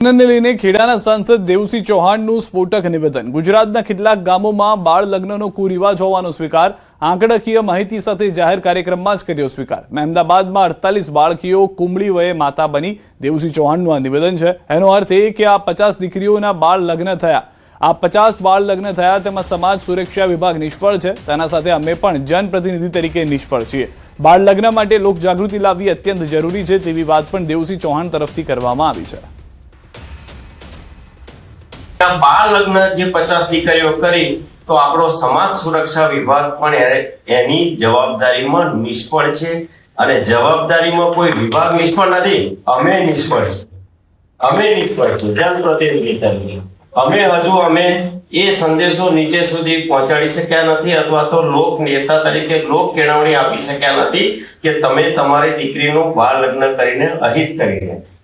ને લઈને ખેડાના સાંસદ દેવસિંહ ચૌહાણનું સ્ફોટક નિવેદન। ગુજરાતના કેટલાક ગામોમાં બાળ લગ્નનો કુરિવાજ હોવાનો સ્વીકાર। આંકડાકીય માહિતી સાથે જાહેર કાર્યક્રમમાં જ કર્યો સ્વીકાર। મહેમદાબાદમાં 48 બાળકીઓ કુમળી વયે માતા બની। દેવસિંહ ચૌહાણનું આ નિવેદન છે। એનો અર્થ એ કે આ 50 દીકરીઓના બાળ લગ્ન થયા। આ 50 બાળ લગ્ન થયા તેમાં સમાજ સુરક્ષા વિભાગ નિષ્ફળ છે। તેના સાથે અમે પણ જનપ્રતિનિધિ તરીકે નિષ્ફળ છીએ। બાળ લગ્ન માટે લોક જાગૃતિ લાવવી અત્યંત જરૂરી છે તેવી વાત પણ દેવસિંહ ચૌહાણ તરફથી કરવામાં આવી છે। બાળ લગ્ન જે 50 દીકરીઓ કરી તો આપણો સમાજ સુરક્ષા વિભાગ પણ એની જવાબદારીમાં નિષ્ફળ છે અને જવાબદારીમાં કોઈ વિભાગ નિષ્ફળ નથી, અમે નિષ્ફળ છીએ જનપ્રતિનિધિ તરીકે। અમે એ સંદેશો નીચે સુધી પહોંચાડી શક્યા નથી અથવા તો લોક નેતા તરીકે લોક કેળવણી આપી શક્યા નથી કે તમે તમારી દીકરીનું બાળ લગ્ન કરીને અહિત કરી નથી।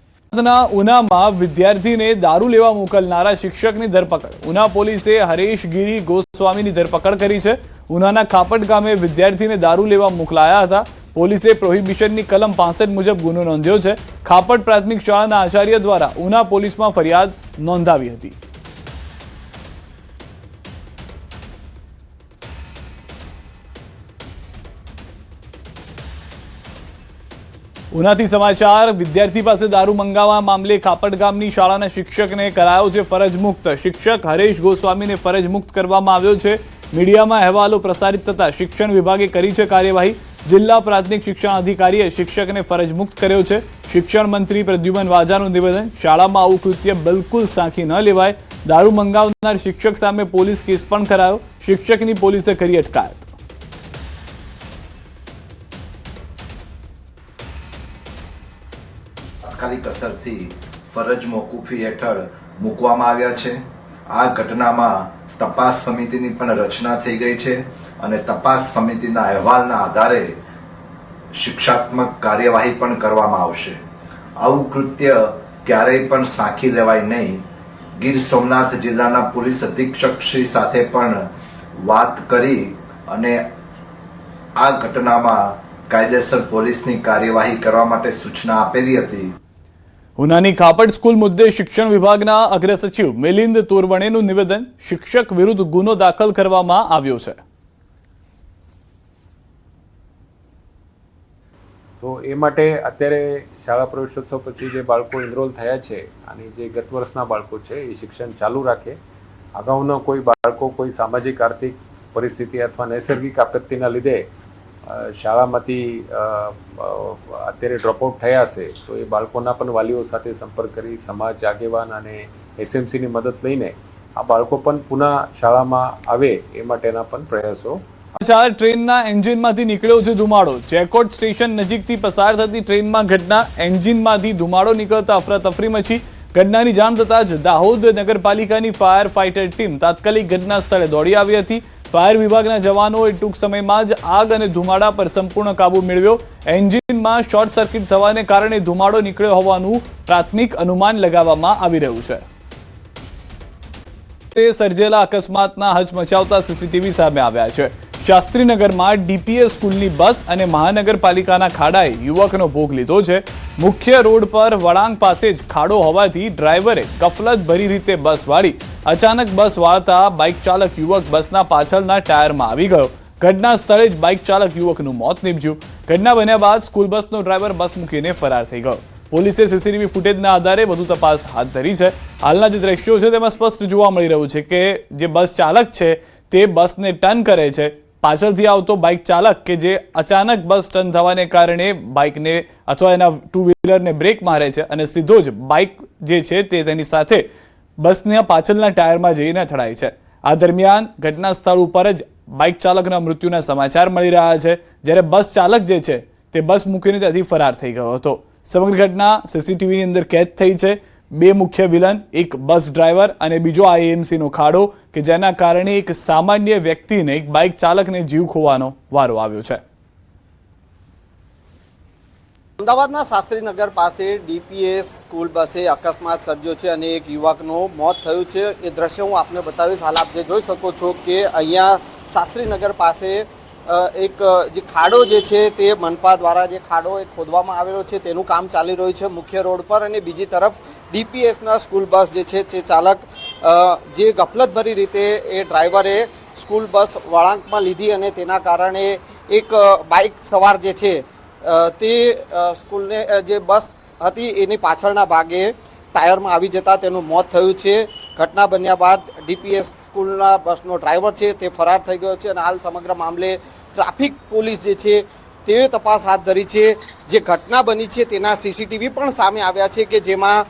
ઉનામાં વિદ્યાર્થીને દારૂ લેવા મોકલનારા શિક્ષકની ધરપકડ। ઉના પોલીસે હરેશ ગિરી ગોસ્વામીની ધરપકડ કરી છે। ઉનાના ખાપટ ગામે વિદ્યાર્થીને દારૂ લેવા મોકલાયા હતા। પોલીસે પ્રોહિબિશનની કલમ 65 મુજબ ગુનો નોંધ્યો છે। ખાપટ પ્રાથમિક શાળાના આચાર્ય દ્વારા ઉના પોલીસમાં ફરિયાદ નોંધાવી હતી। ઉનાથી સમાચાર। વિદ્યાર્થી પાસે દારૂ મંગાવવા મામલે ખાપટ ગામની શાળાના શિક્ષકને કરાયો છે ફરજ મુક્ત। શિક્ષક હરેશ ગોસ્વામીને ફરજ મુક્ત કરવામાં આવ્યો છે। મીડિયામાં અહેવાલો પ્રસારિત થતા શિક્ષણ વિભાગે કરી છે કાર્યવાહી। જિલ્લા પ્રાથમિક શિક્ષણ અધિકારીએ શિક્ષકને ફરજ મુક્ત કર્યો છે। શિક્ષણ મંત્રી પ્રદ્યુમન વાજાનું નિવેદન। શાળામાં આવું કૃત્ય બિલકુલ સાંખી ન લેવાય। દારૂ મંગાવનાર શિક્ષક સામે પોલીસ કેસ પણ કરાયો। શિક્ષકની પોલીસે કરી અટકાયત। તાત્કાલિક અસરથી ફરજ મોકૂફી હેઠળ મૂકવામાં આવ્યા છે। આ ઘટનામાં તપાસ સમિતિની પણ રચના થઈ ગઈ છે અને તપાસ સમિતિના અહેવાલના આધારે શિક્ષાત્મક કાર્યવાહી પણ કરવામાં આવશે। આવું કૃત્ય ક્યારેય પણ સાંખી લેવાય નહીં। ગીર સોમનાથ જિલ્લાના પોલીસ અધિક્ષક શ્રી સાથે પણ વાત કરી અને આ ઘટનામાં કાયદેસર પોલીસની કાર્યવાહી કરવા માટે સૂચના આપેલી હતી। ઉનાની ખાપટ સ્કૂલ મુદ્દે શિક્ષણ વિભાગના અગ્ર સચિવ મિલિંદ તોરવણેનું નિવેદન। શિક્ષક વિરુદ્ધ ગુનો દાખલ કરવામાં આવ્યો છે। તો એ માટે અત્યારે શાળા પ્રવેશોત્સવ પછી જે બાળકો એનરોલ થયા છે અને જે ગત વર્ષના બાળકો છે એ શિક્ષણ ચાલુ રાખે। અગાઉના કોઈ બાળકો કોઈ સામાજિક આર્થિક પરિસ્થિતિ અથવા નૈસર્ગિક આપત્તિના લીધે શાળામાંથી અત્યારે ડ્રોપઆઉટ થયા હશે તો એ બાળકોના પણ વાલીઓ સાથે સંપર્ક કરી સમાજ આગેવાન અને એસએમસીની મદદ લઈને આ બાળકો પણ પુનઃ શાળામાં આવે એ માટેના પણ પ્રયાસો। ટ્રેનના એન્જિનમાંથી નીકળ્યો છે ધુમાડો। ચેકોટ સ્ટેશન નજીકથી પસાર થતી ટ્રેનમાં ઘટના। એન્જિનમાંથી ધુમાડો નીકળતા અફરાતફરી મચી। ઘટનાની જાણ થતાં જ દાહોદ નગરપાલિકાની ફાયર ફાઇટર ટીમ તાત્કાલિક ઘટના સ્થળે દોડી આવી હતી। ફાયર વિભાગના જવાનોએ ટૂંક સમયમાં જ આગ અને ધુમાડા પર સંપૂર્ણ કાબુ મેળવ્યો। એન્જિનમાં શોર્ટ સર્કિટ થવાને કારણે ધુમાડો નીકળ્યો હોવાનું પ્રાથમિક અનુમાન લગાવવામાં આવી રહ્યું છે। તે સર્જેલા અકસ્માતના હચમચાવતા સીસીટીવી સામે આવ્યા છે। શાસ્ત્રીનગરમાં ડીપીએસ સ્કૂલની બસ અને મહાનગરપાલિકાના ખાડાએ યુવકનો ભોગ લીધો છે। મુખ્ય રોડ પર વળાંક પાસે જ ખાડો હોવાથી ડ્રાઈવરે ગફલત ભરી રીતે બસ વાળી। અચાનક બસ વાળતા બાઇક ચાલક યુવક બસના પાછળના ટાયરમાં આવી ગયો। ઘટના સ્થળે જ બાઇક ચાલક યુવકનું મોત નીપજ્યું। ઘટના બન્યા બાદ સ્કૂલ બસનો ડ્રાઈવર બસ મૂકીને ફરાર થઈ ગયો। પોલીસે સીસીટીવી ફૂટેજના આધારે વધુ તપાસ હાથ ધરી છે। હાલના જે દ્રશ્યો છે તેમાં સ્પષ્ટ જોવા મળી રહ્યું છે કે જે બસ ચાલક છે તે બસને ટર્ન કરે છે। પાછળથી આવતો બાઇક ચાલક કે જે અચાનક બસ ટર્ન થવાને કારણે બાઇકને અથવા એના ટુ વ્હીલરને બ્રેક મારે છે અને સીધો જ બાઇક જે છે તે તેની સાથે બસના પાછળના ટાયરમાં જઈને અથડાય છે। આ દરમિયાન ઘટના સ્થળ ઉપર જ બાઇક ચાલકના મૃત્યુના સમાચાર મળી રહ્યા છે જ્યારે બસ ચાલક જે છે તે બસ મૂકીને ત્યાંથી ફરાર થઈ ગયો હતો। સમગ્ર ઘટના સીસીટીવીની અંદર કેદ થઈ છે। બે મુખ્ય વિલન, એક બસ ડ્રાઈવર અને બીજો આઈએમસીનો ખાડો કે જેના કારણે એક સામાન્ય વ્યક્તિને એક બાઇક ચાલકને જીવ ખોવાનો વારો આવ્યો છે। અમદાવાદના શાસ્ત્રીનગર પાસે ડીપીએસ સ્કૂલ બસે અકસ્માત સર્જ્યો છે અને એક યુવકનું મોત થયું છે। એ દ્રશ્ય હું આપને બતાવીશ। હાલ આપ જે જોઈ શકો છો કે અહીંયા શાસ્ત્રીનગર પાસે એક જે ખાડો જે છે તે મનપા દ્વારા જે ખાડો એ ખોદવામાં આવેલો છે તેનું કામ ચાલી રહ્યું છે મુખ્ય રોડ પર, અને બીજી તરફ ડીપીએસના સ્કૂલ બસ જે છે તે ચાલક જે ગફલતભરી રીતે એ ડ્રાઈવરે સ્કૂલ બસ વળાંકમાં લીધી અને તેના કારણે એક બાઇક સવાર જે છે તે સ્કૂલને જે બસ હતી એની પાછળના ભાગે ટાયરમાં આવી જતાં તેનું મોત થયું છે. ઘટના બન્યા બાદ ડીપીએસ સ્કૂલના બસનો ડ્રાઈવર છે તે ફરાર થઈ ગયો છે અને હાલ સમગ્ર મામલે ટ્રાફિક પોલીસ જે છે તે તપાસ હાથ ધરી છે. જે ઘટના બની છે તેના સીસીટીવી પણ સામે આવ્યા છે કે જેમાં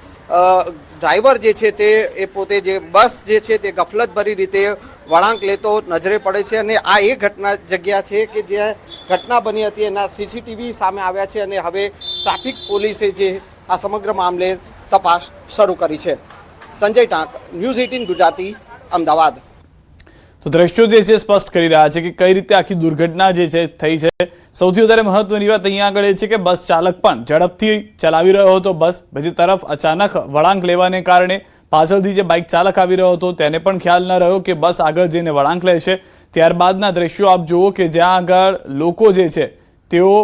ડ્રાઈવર જે છે તે એ પોતે જે બસ જે છે તે ગફલતભરી રીતે વળાંક લેતો નજરે પડે છે, અને આ એ ઘટના જગ્યા છે કે જ્યાં ઘટના બની હતી એના સીસીટીવી સામે આવ્યા છે, અને હવે ટ્રાફિક પોલીસે જે આ સમગ્ર મામલે તપાસ શરૂ કરી છે. સંજય ટાંક, ન્યૂઝ 18 ગુજરાતી, અમદાવાદ. તો દ્રશ્યો જે છે સ્પષ્ટ કરી રહ્યા છે કે કઈ રીતે આખી દુર્ઘટના જે છે થઈ છે. સૌથી વધારે મહત્વની વાત અહીંયા આગળ એ છે કે બસ ચાલક પણ ઝડપથી ચલાવી રહ્યો હતો બસ, બીજી તરફ અચાનક વળાંક લેવાને કારણે પાછળથી જે બાઇક ચાલક આવી રહ્યો હતો તેને પણ ખ્યાલ ન રહ્યો કે બસ આગળ જઈને વળાંક લેશે. ત્યારબાદના દ્રશ્યો આપ જુઓ કે જ્યાં આગળ લોકો જે છે તેઓ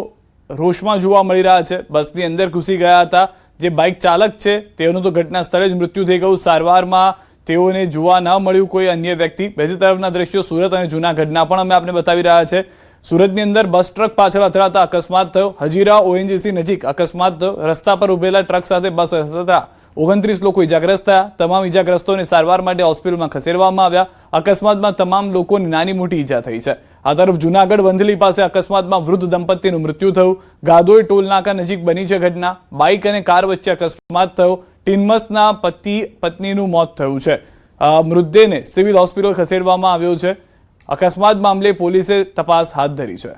રોષમાં જોવા મળી રહ્યા છે, બસની અંદર ઘૂસી ગયા હતા. જે બાઇક ચાલક છે તેઓનું તો ઘટના સ્થળે જ મૃત્યુ થઈ ગયું, સારવારમાં તેઓને જોવા ન મળ્યું કોઈ અન્ય વ્યક્તિ. બીજી તરફના દ્રશ્યો સુરત અને જૂનાગઢના પણ અમે આપને બતાવી રહ્યા છે. સુરતની અંદર બસ ટ્રક પાછળ અથડાતા અકસ્માત થયો. હજીરા ઓએનજીસી નજીક અકસ્માત થયો. રસ્તા પર ઉભેલા ટ્રક સાથે બસ અથડાતા 29 લોકો ઇજાગ્રસ્ત થયા. તમામ ઇજાગ્રસ્તોને સારવાર માટે હોસ્પિટલમાં ખસેડવામાં આવ્યા. અકસ્માતમાં તમામ લોકોની નાની મોટી ઈજા થઈ છે. આ તરફ જૂનાગઢ વંથલી પાસે અકસ્માતમાં વૃદ્ધ દંપતીનું મૃત્યુ થયું. ગાદોઈ ટોલ નાકા નજીક બની છે ઘટના. બાઇક અને કાર વચ્ચે અકસ્માત થયો. ટીનમસના પતિ પત્નીનું મોત થયું છે. મૃતદેહને સિવિલ હોસ્પિટલ ખસેડવામાં આવ્યો છે. અકસ્માત મામલે પોલીસે તપાસ હાથ ધરી છે.